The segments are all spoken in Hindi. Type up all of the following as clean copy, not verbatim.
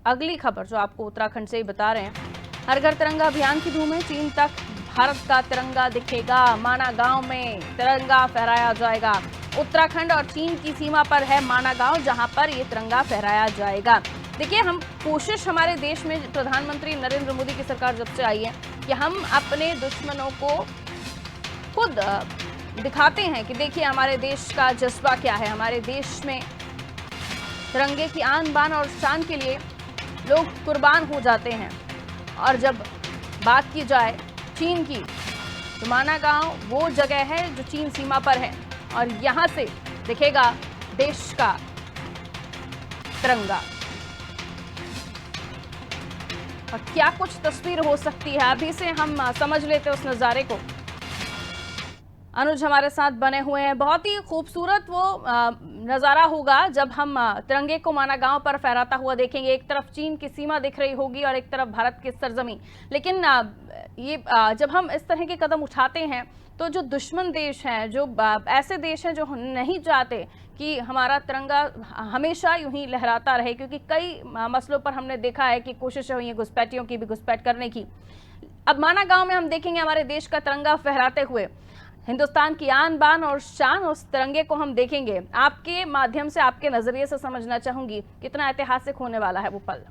अगली खबर जो आपको उत्तराखंड से ही बता रहे हैं, हर घर तिरंगा अभियान की धूम है। चीन तक भारत का तिरंगा दिखेगा, माना गांव में तिरंगा फहराया जाएगा। उत्तराखंड और चीन की सीमा पर है माना गांव, जहां पर ये तिरंगा फहराया जाएगा। देखिए, हम कोशिश हमारे देश में प्रधानमंत्री नरेंद्र मोदी की सरकार जब से आई है कि हम अपने दुश्मनों को खुद दिखाते हैं कि देखिए हमारे देश का जज्बा क्या है। हमारे देश में तिरंगे की आन बान और शान के लिए लोग कुर्बान हो जाते हैं। और जब बात की जाए चीन की, तो माना गांव वो जगह है जो चीन सीमा पर है और यहां से दिखेगा देश का तिरंगा। और क्या कुछ तस्वीर हो सकती है, अभी से हम समझ लेते हैं उस नज़ारे को। अनुज हमारे साथ बने हुए हैं। बहुत ही खूबसूरत वो नज़ारा होगा जब हम तिरंगे को माना गांव पर फहराता हुआ देखेंगे। एक तरफ चीन की सीमा दिख रही होगी और एक तरफ भारत की सरजमीं। लेकिन जब हम इस तरह के कदम उठाते हैं तो जो दुश्मन देश हैं, जो ऐसे देश हैं जो नहीं चाहते कि हमारा तिरंगा हमेशा यूं ही लहराता रहे, क्योंकि कई मसलों पर हमने देखा है कि कोशिशें हुई हैं घुसपैठियों की भी घुसपैठ करने की। अब माना गांव में हम देखेंगे हमारे देश का तिरंगा फहराते हुए, हिंदुस्तान की आन बान और शान, उस तिरंगे को हम देखेंगे। आपके माध्यम से, आपके नजरिए से समझना चाहूंगी कितना ऐतिहासिक होने वाला है वो पल।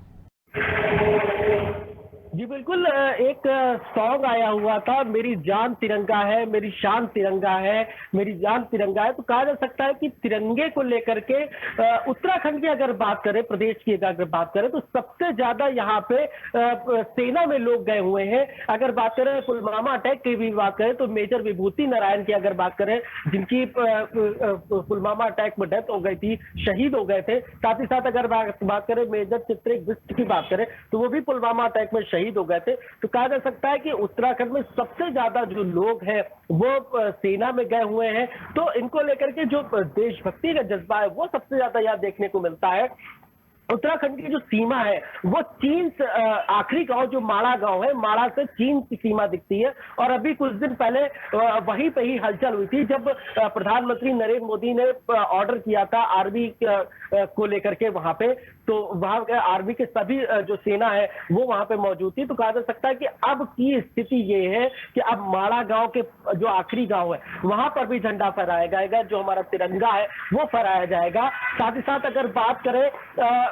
जी बिल्कुल, एक सॉन्ग आया हुआ था, मेरी जान तिरंगा है, मेरी शान तिरंगा है, मेरी जान तिरंगा है। तो कहा जा सकता है कि तिरंगे को लेकर के उत्तराखंड की अगर बात करें, प्रदेश की अगर बात करें, तो सबसे ज्यादा यहाँ पे सेना में लोग गए हुए हैं। अगर बात करें पुलवामा अटैक की भी बात करें तो मेजर विभूति नारायण की अगर बात करें, जिनकी पुलवामा अटैक में डेथ हो गई थी, शहीद हो गए थे। साथ ही साथ अगर बात करें मेजर चित्रिक बिष्ट की बात करें तो वो भी पुलवामा अटैक में शहीद हो गए थे। तो कहा जा सकता है कि उत्तराखंड में सबसे ज्यादा जो लोग हैं वो सेना में गए हुए हैं। तो इनको लेकर के जो देशभक्ति का जज्बा है वो सबसे ज्यादा यहाँ देखने को मिलता है। उत्तराखंड की जो सीमा है वो चीन से आखिरी गांव जो माड़ा गांव है, माड़ा से चीन की सीमा दिखती है। और अभी कुछ दिन पहले वहीं पे ही हलचल हुई थी जब प्रधानमंत्री नरेंद्र मोदी ने ऑर्डर किया था आर्मी को लेकर के वहां पे। तो वहां आर्मी के सभी जो सेना है वो वहां पे मौजूद थी। तो कहा जा सकता है कि अब की स्थिति ये है कि अब माड़ा गांव के जो आखिरी गांव है वहां पर भी झंडा फहराया जाएगा, जो हमारा तिरंगा है वो फहराया जाएगा। साथ ही साथ अगर बात करें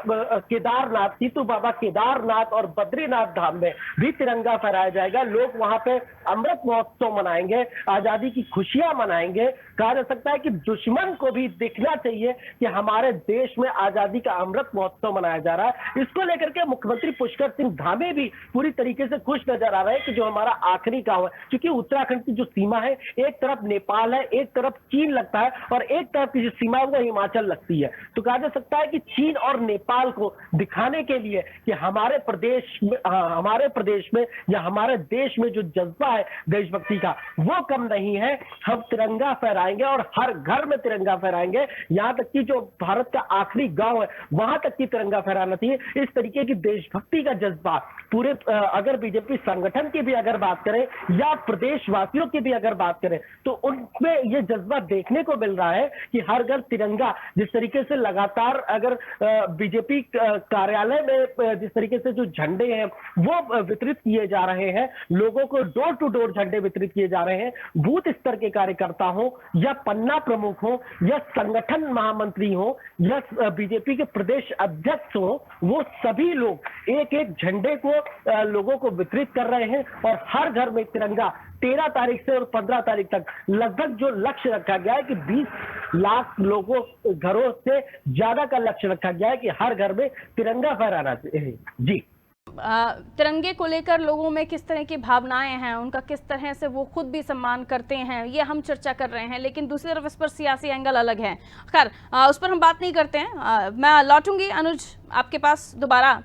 केदारनाथ, सीतू बाबा केदारनाथ और बद्रीनाथ धाम में भी तिरंगा फहराया जाएगा। लोग वहां पे अमृत महोत्सव मनाएंगे, आजादी की खुशियां मनाएंगे। कहा जा सकता है कि दुश्मन को भी दिखना चाहिए कि हमारे देश में आजादी का अमृत महोत्सव मनाया जा रहा है। इसको लेकर के मुख्यमंत्री पुष्कर सिंह धामी भी पूरी तरीके से खुश नजर आ रहे हैं कि जो हमारा आखिरी गांव है, क्योंकि उत्तराखंड की जो सीमा है, एक तरफ नेपाल है, एक तरफ चीन लगता है और एक तरफ की जो सीमा है वो हिमाचल लगती है। तो कहा जा सकता है कि चीन और नेपाल को दिखाने के लिए कि हमारे प्रदेश में या हमारे देश में जो जज्बा है देशभक्ति का वो कम नहीं है। हम तिरंगा फहराएंगे और हर घर में तिरंगा फहराएंगे, यहां तक कि जो भारत का आखिरी गांव है वहां तक की तिरंगा फहराना चाहिए। इस तरीके की देशभक्ति का जज्बा पूरे अगर बीजेपी संगठन की भी अगर बात करें या प्रदेशवासियों की भी अगर बात करें तो उनमें यह जज्बा देखने को मिल रहा है कि हर घर तिरंगा। जिस तरीके से लगातार अगर बीजेपी कार्यालय में जिस तरीके से जो झंडे हैं वो वितरित किए जा रहे हैं, लोगों को डोर टू डोर झंडे वितरित किए जा रहे हैं, बूथ स्तर के कार्यकर्ता हो या पन्ना प्रमुख हो या संगठन महामंत्री हो या बीजेपी के प्रदेश अध्यक्ष हो, वो सभी लोग एक एक झंडे को लोगों को वितरित कर रहे हैं। और हर घर में तिरंगा 13 तारीख से और 15 तारीख तक लगभग जो लक्ष्य रखा गया है कि 20 लाख लोगों घरों से ज्यादा का लक्ष्य रखा गया है कि हर घर में तिरंगा फहराना चाहिए। जी, तिरंगे को लेकर लोगों में किस तरह की भावनाएं हैं, उनका किस तरह से वो खुद भी सम्मान करते हैं, ये हम चर्चा कर रहे हैं। लेकिन दूसरी तरफ इस पर सियासी एंगल अलग है। खैर, उस पर हम बात नहीं करते हैं। मैं लौटूंगी अनुज आपके पास दोबारा।